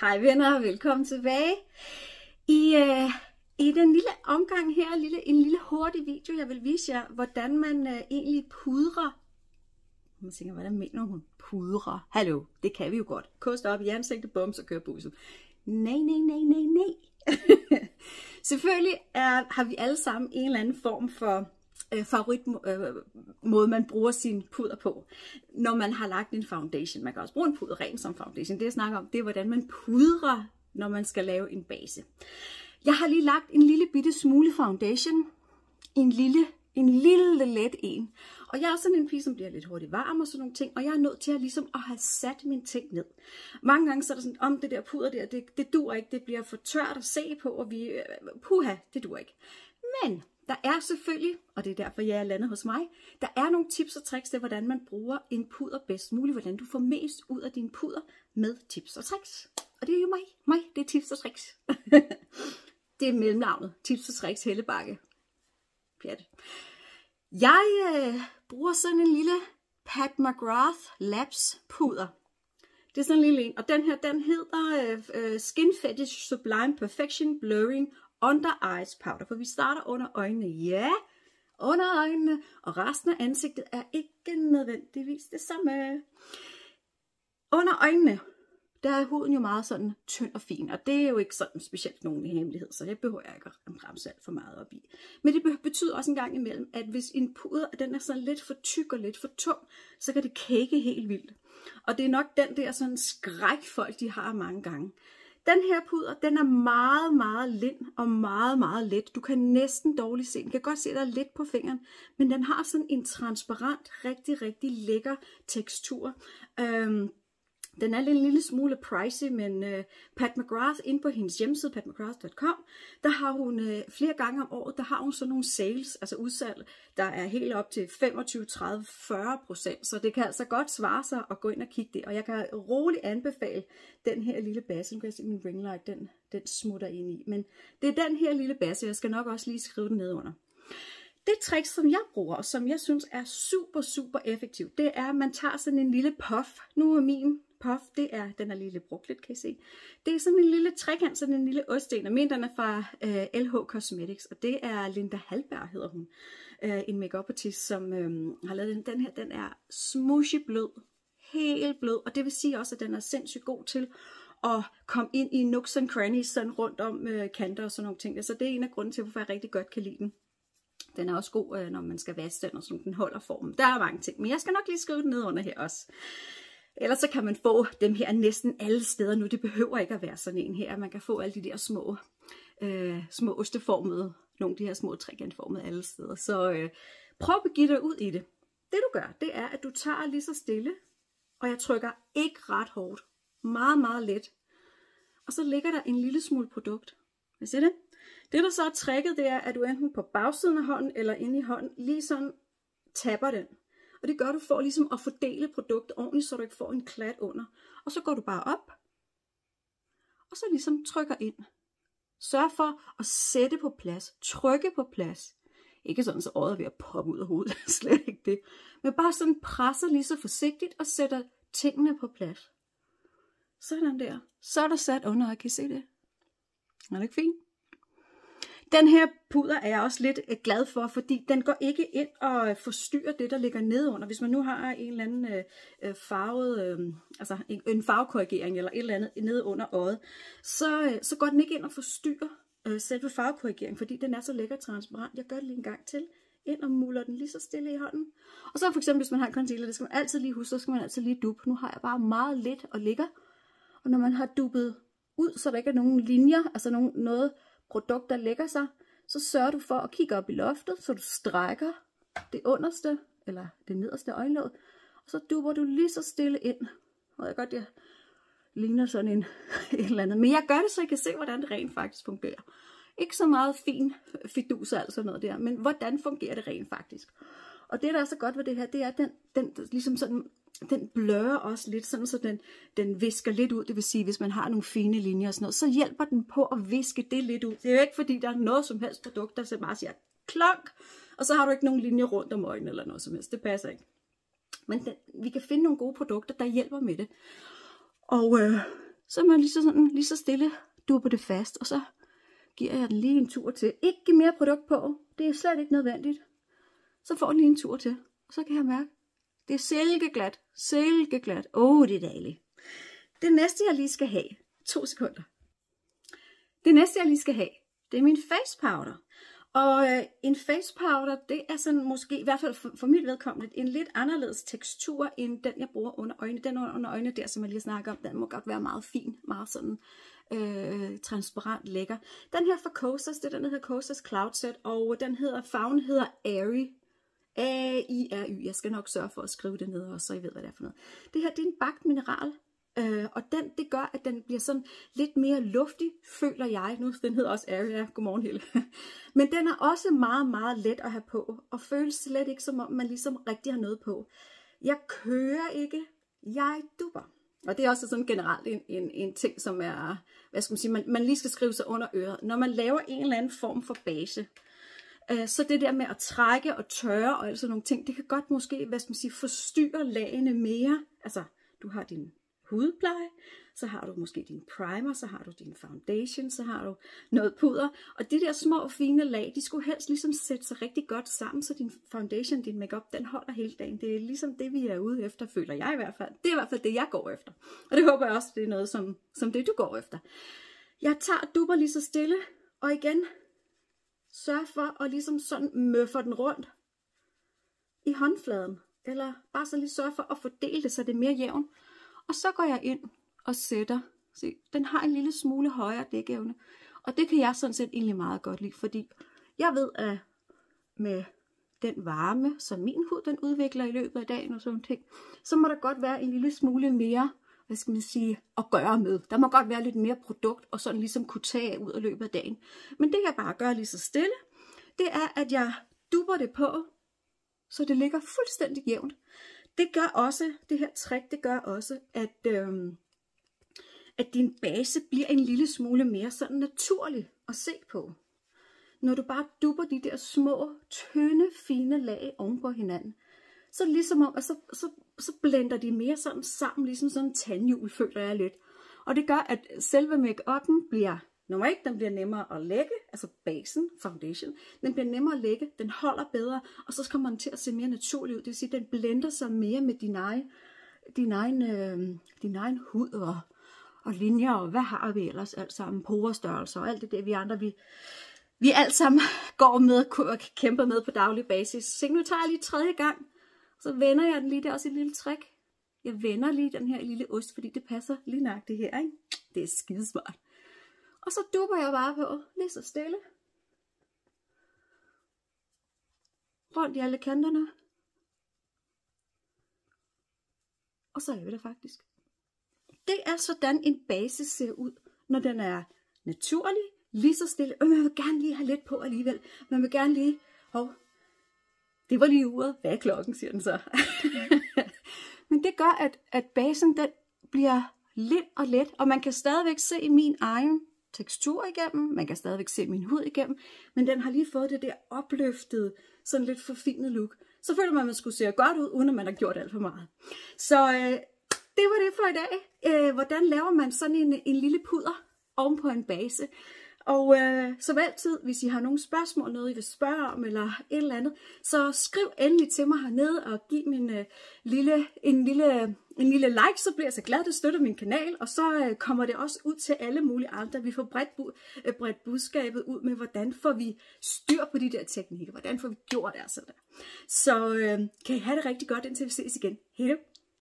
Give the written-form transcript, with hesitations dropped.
Hej venner, velkommen tilbage. I den lille omgang her, en lille hurtig video, jeg vil vise jer, hvordan man egentlig pudrer. Man tænker, hvordan mener hun? Pudrer. Hallo, det kan vi jo godt. Kost op i ansigtet, bums og køre bussen. Nej. Selvfølgelig har vi alle sammen en eller anden form for favoritmåde, man bruger sin puder på, når man har lagt en foundation. Man kan også bruge en puder rent som foundation. Det jeg snakker om, det er, hvordan man pudrer, når man skal lave en base. Jeg har lige lagt en lille bitte smule foundation, en lille let en. Og jeg er sådan en pige, som bliver lidt hurtigt varm og sådan nogle ting, og jeg er nødt til at have sat mine ting ned. Mange gange så er der sådan, om det der puder der, det dur ikke, det bliver for tørt at se på, og det dur ikke. Men der er selvfølgelig, og det er derfor jeg er landet hos mig, der er nogle tips og tricks til, hvordan man bruger en puder bedst muligt, hvordan du får mest ud af din puder med tips og tricks. Og det er jo mig, det er tips og tricks. Det er mellemnavnet, tips og tricks Hellebakke. Pjat. Jeg bruger sådan en lille Pat McGrath Labs puder. Det er sådan en lille en, og den her, den hedder Skin Fetish Sublime Perfection Blurring Under Eyes Powder, for vi starter under øjnene. Ja, under øjnene, og resten af ansigtet er ikke nødvendigvis det samme. Under øjnene, der er huden jo meget sådan tynd og fin, og det er jo ikke sådan specielt nogen hemmelighed, så det behøver jeg ikke at ramse alt for meget op i. Men det betyder også en gang imellem, at hvis en puder den er sådan lidt for tyk og lidt for tung, så kan det kække helt vildt. Og det er nok den der sådan skræk folk, de har mange gange. Den her puder, den er meget, meget lind og meget, meget let. Du kan næsten dårligt se den. kan godt se, der er lidt på fingeren, men den har sådan en transparent, rigtig, rigtig lækker tekstur. Den er en lille smule pricey, men Pat McGrath inde på hendes hjemmeside, patmcgrath.com, der har hun flere gange om året, der har hun sådan nogle sales, altså udsalg, der er helt op til 25, 30, 40%, så det kan altså godt svare sig at gå ind og kigge det, og jeg kan roligt anbefale den her lille base. Nu kan jeg se min ringlight, den smutter ind i, men det er den her lille base, jeg skal nok også lige skrive den ned under. Det trick, som jeg bruger, og som jeg synes er super, super effektivt, det er, at man tager sådan en lille puff. Nu er min puff, den er lige lidt brugt lidt, kan I se. Det er sådan en lille trekant, sådan en lille osten, og min den er fra LH Cosmetics, og det er Linda Hallberg, hedder hun. En make-up artist, som har lavet den her. Den er smushy blød, helt blød, og det vil sige også, at den er sindssygt god til at komme ind i nooks and crannies, sådan rundt om kanter og sådan nogle ting. Så det er en af grunden til, hvorfor jeg rigtig godt kan lide den. Den er også god, når man skal vaske den, og sådan, den holder formen. Der er mange ting, men jeg skal nok lige skrive den ned under her også. Ellers så kan man få dem her næsten alle steder nu. Det behøver ikke at være sådan en her. Man kan få alle de der små osteformede, nogle af de her små trekantformede alle steder. Så prøv at begive dig ud i det. Det du gør, det er, at du tager lige så stille, og jeg trykker ikke ret hårdt. Meget, meget let. Og så ligger der en lille smule produkt. Kan I se det? Det der så er tricket, det er, at du enten på bagsiden af hånden eller inde i hånden lige sådan tapper den. Og det gør du for ligesom at fordele produktet ordentligt, så du ikke får en klat under. Og så går du bare op, og så ligesom trykker ind. Sørg for at sætte på plads, trykke på plads. Ikke sådan, så øjet er ved at poppe ud af hovedet, slet ikke det. Men bare sådan presser lige så forsigtigt og sætter tingene på plads. Sådan der. Så er der sat under, kan I se det? Er det ikke fint? Den her puder er jeg også lidt glad for, fordi den går ikke ind og forstyrrer det, der ligger nedenunder. Hvis man nu har en eller anden farvet, altså en farvekorrigering eller et eller andet nede under øjet, så går den ikke ind og forstyrrer selve farvekorrigeringen, fordi den er så lækker transparent. Jeg gør det lige en gang til. Ind og muller den lige så stille i hånden. Og så for eksempel, hvis man har en concealer, det skal man altid lige huske, så skal man altid lige duppe. Nu har jeg bare meget let og lækker. Og når man har duppet ud, så der ikke er nogen linjer, altså noget produkt, der lægger sig, så sørger du for at kigge op i loftet, så du strækker det underste, eller det nederste øjenlåg, og så dupper du lige så stille ind. Og jeg godt, jeg ligner sådan et eller andet. Men jeg gør det, så I kan se, hvordan det rent faktisk fungerer. Ikke så meget fin fidus og alt sådan noget der, men hvordan fungerer det rent faktisk. Og det, der er så godt ved det her, det er, at den ligesom sådan, den blører også lidt, sådan, så den visker lidt ud. Det vil sige, hvis man har nogle fine linjer og sådan noget, så hjælper den på at viske det lidt ud. Det er jo ikke, fordi der er noget som helst produkt, der så bare siger klonk, og så har du ikke nogen linjer rundt om øjnene eller noget som helst. Det passer ikke. Men vi kan finde nogle gode produkter, der hjælper med det. Og så må jeg lige så stille dupper det fast, og så giver jeg den lige en tur til. Ikke mere produkt på, det er slet ikke nødvendigt. Så får den lige en tur til, og så kan jeg mærke, det er silkeglat, silkeglat. Det er dejligt. Det næste jeg lige skal have, 2 sekunder. Det næste jeg lige skal have, det er min face powder. Og en face powder, det er sådan måske, i hvert fald for mit vedkommende, en lidt anderledes tekstur, end den jeg bruger under øjnene. Den under øjnene der, som jeg lige snakker om, den må godt være meget fin, meget sådan transparent, lækker. Den her fra Kosas, det er den, der hedder Kosas Cloud Set, og farven hedder Airy. A-I-R-Y. Jeg skal nok sørge for at skrive det ned også, så I ved, hvad det er for noget. Det her, det er en bagt mineral. Og det gør, at den bliver sådan lidt mere luftig, føler jeg. Nu, den hedder også Area. Godmorgen, Helle. Men den er også meget, meget let at have på, og føles slet ikke, som om man ligesom rigtig har noget på. Jeg kører ikke, jeg dupper. Og det er også sådan generelt en ting, som er, hvad skal man sige, man lige skal skrive sig under øret. Når man laver en eller anden form for base, så det der med at trække og tørre og altså nogle ting, det kan godt måske, hvad skal man sige, forstyrre lagene mere. Altså, du har din hudpleje, så har du måske din primer, så har du din foundation, så har du noget puder, og de der små fine lag, de skulle helst ligesom sætte sig rigtig godt sammen, så din foundation, din makeup, den holder hele dagen. Det er ligesom det, vi er ude efter, føler jeg i hvert fald. Det er i hvert fald det, jeg går efter, og det håber jeg også, det er noget, som det, du går efter. Jeg tager dupper lige så stille, og igen, sørg for at ligesom sådan møffe den rundt i håndfladen, eller bare så lige sørge for at fordele det, så det er mere jævnt. Og så går jeg ind og sætter, se, den har en lille smule højere dækevne, og det kan jeg sådan set egentlig meget godt lide, fordi jeg ved, at med den varme, som min hud den udvikler i løbet af dagen og sådan ting, så må der godt være en lille smule mere, hvad skal man sige, at gøre med. Der må godt være lidt mere produkt, og sådan ligesom kunne tage ud af løbet af dagen. Men det jeg bare gør lige så stille, det er, at jeg dupper det på, så det ligger fuldstændig jævnt. Det gør også, det her trick, det gør også, at din base bliver en lille smule mere sådan naturlig at se på. Når du bare dupper de der små, tynde, fine lag oven på hinanden, så ligesom om, at så blender de mere sådan sammen, ligesom sådan en tandhjul, føler jeg lidt. Og det gør, at selve make-up'en bliver, nummer 1, den bliver nemmere at lægge, altså basen, foundation, den bliver nemmere at lægge, den holder bedre, og så kommer den til at se mere naturlig ud. Det vil sige, den blender sig mere med din egen hud og linjer, og hvad har vi ellers alt sammen, porestørrelser og alt det der, vi andre, vi alt sammen går med og kæmper med på daglig basis. Så nu tager jeg lige 3. gang, så vender jeg den lige, det er også et lille trick. Jeg vender lige den her lille ost, fordi det passer lige nøjagtigt her, ikke? Det er skidesmart. Og så dupper jeg bare på, lige så stille. Rundt i alle kanterne. Og så er vi der faktisk. Det er sådan en base ser ud, når den er naturlig, lige så stille. Og man vil gerne lige have lidt på alligevel. Man vil gerne lige, det var lige uret. Hvad er klokken, siger den så. Men det gør, at basen den bliver lidt og let, og man kan stadigvæk se min egen tekstur igennem, man kan stadigvæk se min hud igennem, men den har lige fået det der opløftede, sådan lidt forfinet look. Så føler man, at man skulle se godt ud, uden at man har gjort alt for meget. Så det var det for i dag. Hvordan laver man sådan en lille puder oven på en base? Og som altid, hvis I har nogle spørgsmål, noget I vil spørge om, eller et eller andet, så skriv endelig til mig hernede, og giv min en lille like, så bliver jeg så glad, det støtter min kanal, og så kommer det også ud til alle mulige andre. Vi får bredt budskabet ud med, hvordan får vi styr på de der teknikker, hvordan får vi gjort det sådan der. Så kan I have det rigtig godt, indtil vi ses igen. Hej.